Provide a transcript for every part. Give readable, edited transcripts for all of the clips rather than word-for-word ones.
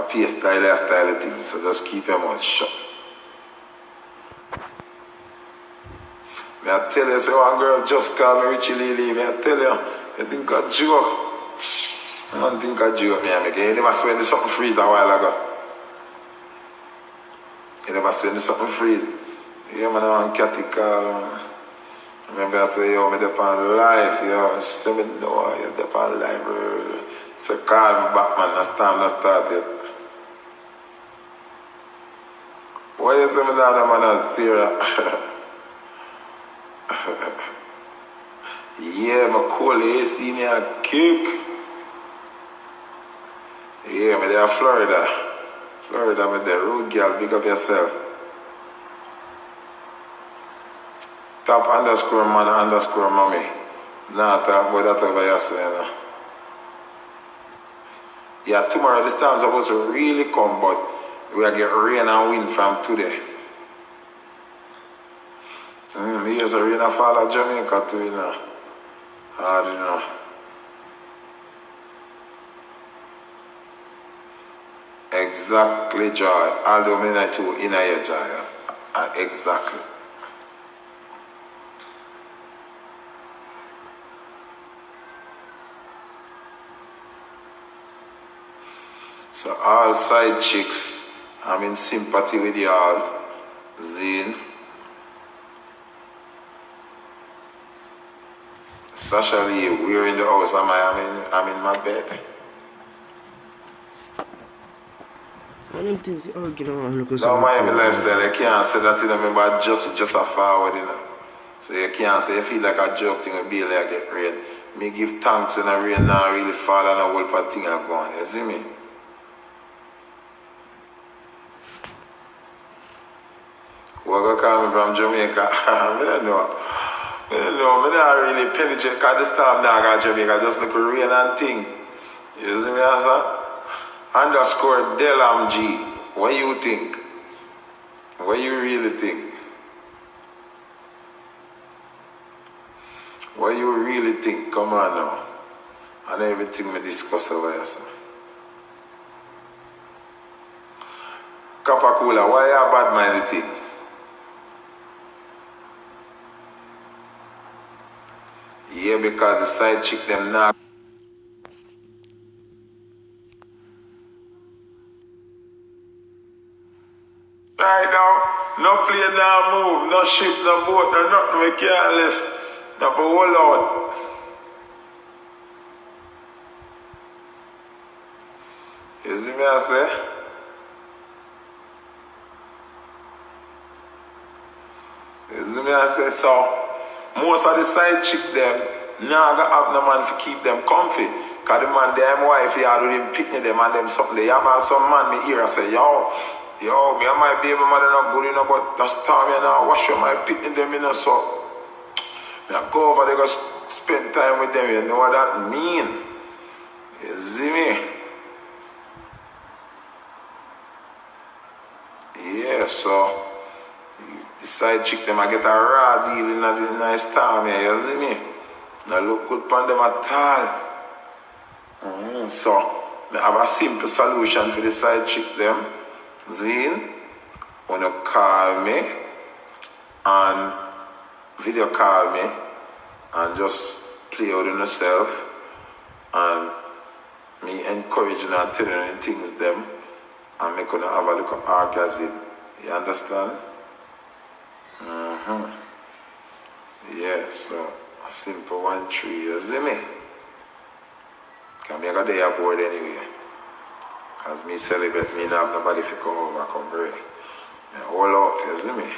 copy style of thing, so just keep your mouth shut. I tell you, say one girl just called me Richie Lee. I tell you, you think I joke? I don't think I joke, me. You never spend something freeze a while ago. You never spend something freeze. Yeah, man, I want Cathy call, man. Remember I say, yo, me dep on live, yo. She said, me no, you dep on live, bro. So call me back, man. That's time to start yet. Why you say me down, man, as serious? Yeah, my cool AC me a kick. Yeah, me there Florida. Florida, me there. Rude girl, big up yourself. Top underscore man underscore mommy. Nah, talk about that over yourself. Yeah, tomorrow this time supposed to really come, but we are get rain and wind from today. Here's a rain and fall at Jamaica too, you know. I don't know. Exactly, Joy. Although me not too in your Joy. Exactly. So all side chicks, I'm in sympathy with y'all. Zine. Sasha Lee, we're in the house. I'm in my bed. I don't think you know, look at no, Miami lifestyle, you can't say that, you know, but just a forward, you know. So you can't say you feel like a joke thing will be like I get rain. Me give thanks and the rain now really fall and a whole part thing are gone, you see me? What gonna call me from Jamaica? I don't know. I don't really penetrate because this time now I got Jamaica, just look at rain and thing. You see me, answer? Underscore DelMG. What you think? What you really think? What you really think? Come on now. And everything we discuss over here, sir. Kapakula, why you a bad-minded thing? Yeah, because the side chick them now. Right now, no plane, no move, no ship, no boat, no nothing we can't lift. No for hold out. You see me I say? You see me I say? So, most of the side chick them, now gonna have no man to keep them comfy. Cause the man, them wife, he had with him picking them and them something. They have some man me hear and say, yo, me and my baby mother not good enough, but that's time you know, wash your my picking them in, so I go over there, go spend time with them, you know what that mean? You see me? Yeah, so the side chick them I get a raw deal in a nice time, yeah, you see me? Now look good upon them at all. So I have a simple solution for the side chick them. Zine, when you call me and video call me and just play out on yourself and me encouraging and telling you things them and make you have a little orgasm. You understand? Yeah, so a simple 1, 3, you see me? Can make a day aboard anyway. Cause me celebrate, me not have nobody to come over, come break. Me all out, you see me?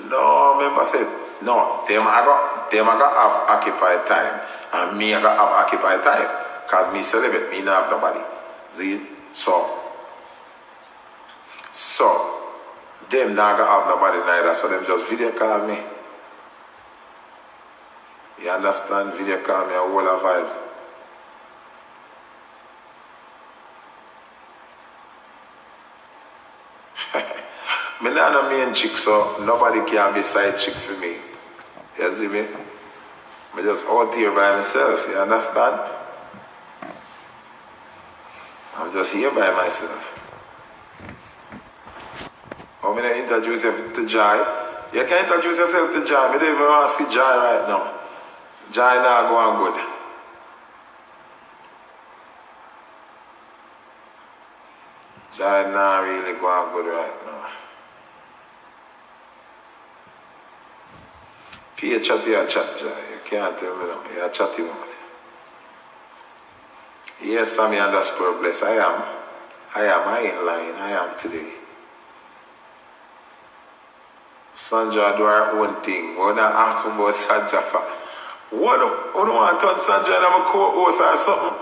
No, remember say, no, them I got have occupied time. And me I got have occupied time. Cause me celebrate, me not have nobody. See? So, them not got have nobody neither, so them just video call me. You understand? Video call me a whole of vibes. Me not no main chick, so nobody can be side chick for me. You see me? Me just out here by myself, you understand? I'm just here by myself. I'm going to introduce you to Jai. You can introduce yourself to Jai. I don't even want to see Jai right now. Jai now going good. Jai now really going good right now. If you chat, you chat, Jai. You can't tell me no. You chat him out. Yes, Sammy underscore bless. I ain't lying. I am today. Sandra do her own thing. We're not asking about Sandra. What do you want to turn Sandra and I'm a co-host or something?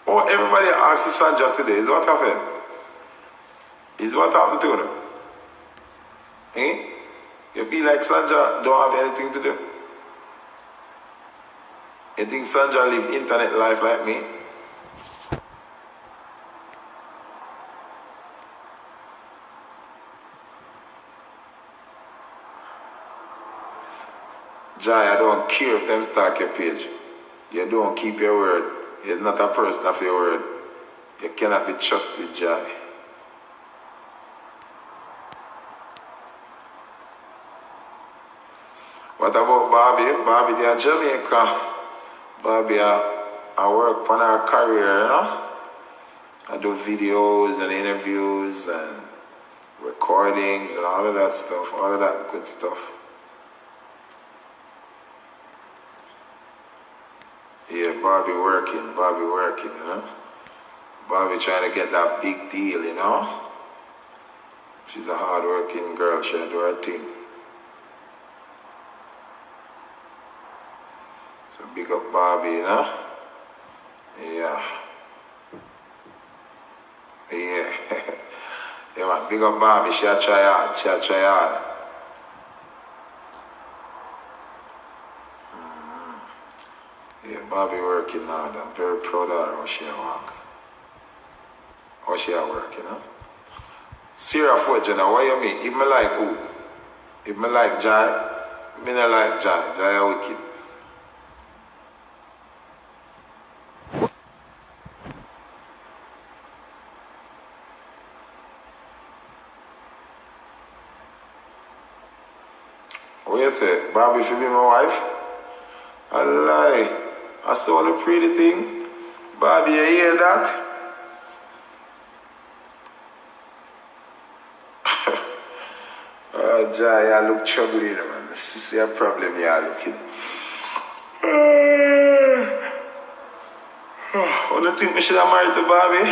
Or everybody asks Sandra today. Is what happened? Is what happened to them? Eh? You feel like Sandra don't have anything to do? You think Sandra live internet life like me? Jai, I don't care if them stalk your page. You don't keep your word. You're not a person of your word. You cannot be trusted, Jai. What about Bobby? Bobby, they are Jamaica. Bobby, I work on her career, you know? I do videos and interviews and recordings and all of that stuff, all of that good stuff. Yeah, Bobby working, you know? Bobby trying to get that big deal, you know? She's a hard-working girl, she'll do her thing. So big up Bobby, you know? Yeah. Yeah. Yeah, man, big up Bobby, she'll try hard. Yeah, Bobby working now. I'm very proud of her how she work. How she work, you know? Sarah Ford, you know, what you mean? If me like who? If me like Jai, me not like Jai. Jai are wicked. What you say? Bobby should be my wife? I lie. I saw the pretty thing. Bobby, you hear that? Oh, Jai, you look trouble, you know, man. This is a problem you are looking. What do you think we should have married to Bobby?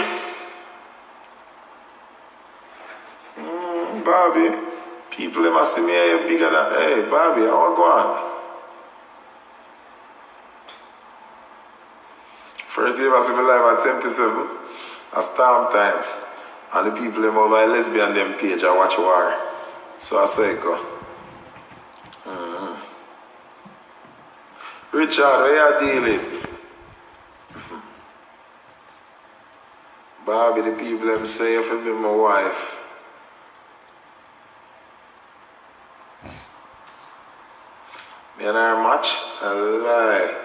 Bobby, people they must see me here bigger than, hey, Bobby, I want to go on. First day I see me live at 77, a storm time. And the people them over a lesbian them page, I watch war. So I say go. Richard, where you dealing? Bobby, the people them say if you be my wife. Me and her match, I lie.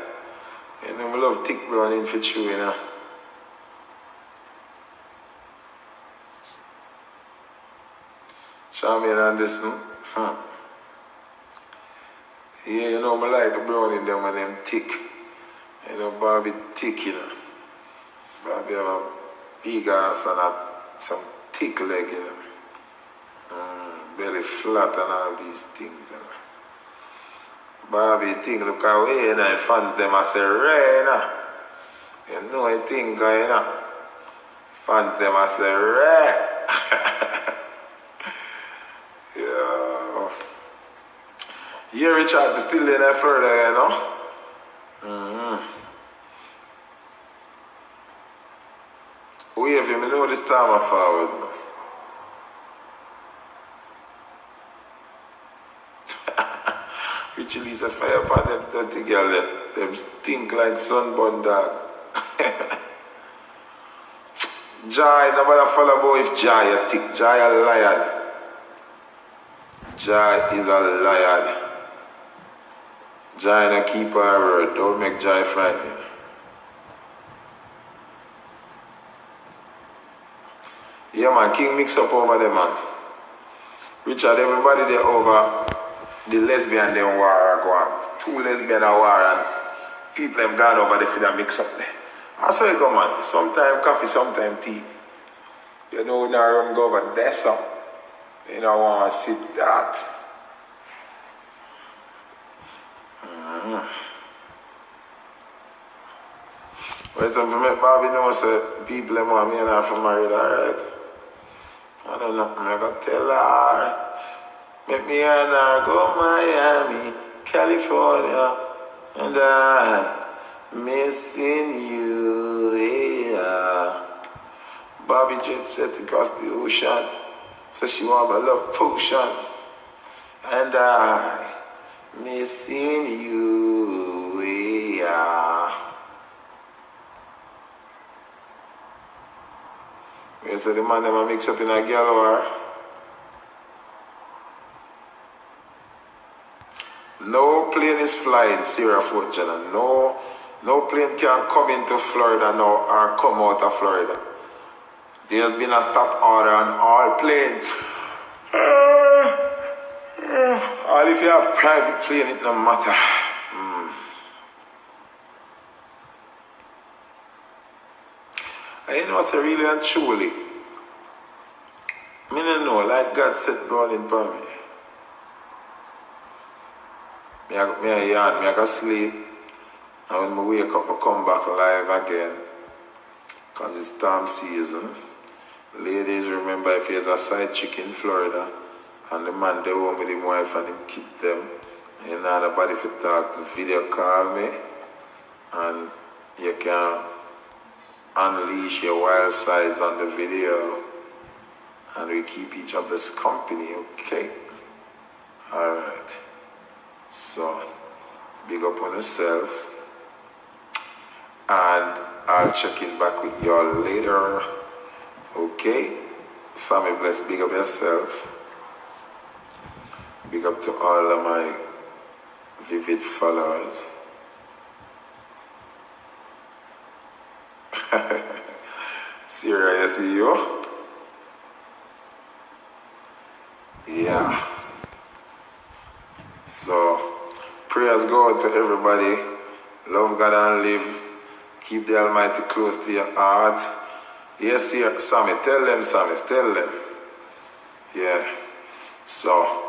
You know, I love thick brown in for you, you know. Charmaine Anderson, Yeah, you know, I like the brown in them and them thick. You know, Bobby thick, you know. Bobby have a big ass and some thick leg, you know. Belly flat and all these things, you know. Bobby think look away, you know, fans them I say, Ray, you know. You know I think, you know. Fans them I say, Ray. Yeah. Yeah, Richard, still in there further, you know. Wave him, you know this time I forward, man. Richie Lisa fire upon them dirty girl, them stink like sunburn dog. Jai, nobody follow boy if Jai a tick. Jai a liar. Jai is a liar. Jai no keep her word. Don't make Jai frightened. Yeah, man, King mix up over there, man. Richard, everybody there over the lesbian them war go on. 2 lesbian a war and people have gone over there for that mix up there. I saw it go, man. Sometime coffee, sometime tea. You know, now run go over there, so. You don't want to sip that. But to make Bobby know, say, people them want me and her for married, alright? I don't know, I'm going to tell her. Make me and her go Miami, California, and I missing you, yeah. Bobby jet set across the ocean, so she want my love potion, and I missing you, yeah. You say the man never mix up in a girl war. No plane is flying, Sierra Fort Jenna. No plane can come into Florida now or come out of Florida. There's been a stop order on all planes. All if you have private plane, it no matter. And you know what's really and truly? Me no know, like God said burning for me. Me a yawn, me a go sleep. And when I wake up, I come back live again. Because it's storm season. Ladies, remember if there's a side chick in Florida and the man they home with his wife and him keep them, you know nobody to talk to, video call me and you can unleash your wild sides on the video and we keep each other's company, okay? Alright. So, big up on yourself and I'll check in back with y'all later. Okay? Sammy bless, big up yourself. Big up to all of my vivid followers. Serious, you see you? Yeah. So, prayers go out to everybody. Love God and live. Keep the Almighty close to your heart. Yes, here, Sammy, tell them, Sammy, tell them. Yeah. So,